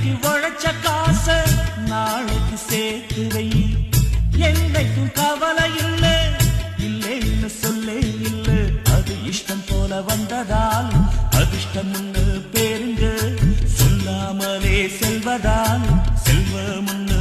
இன்னைக்கு உழைச்ச காச நாளைக்கு சேர்த்து வை. என்னைக்கும் கவலை இல்லை இல்லைன்னு சொல்லே இல்லை. அது இஷ்டம் போல வந்ததால் அதிர்ஷ்டம் பேருங்க. சொல்லாமலே செல்வதால் செல்வம்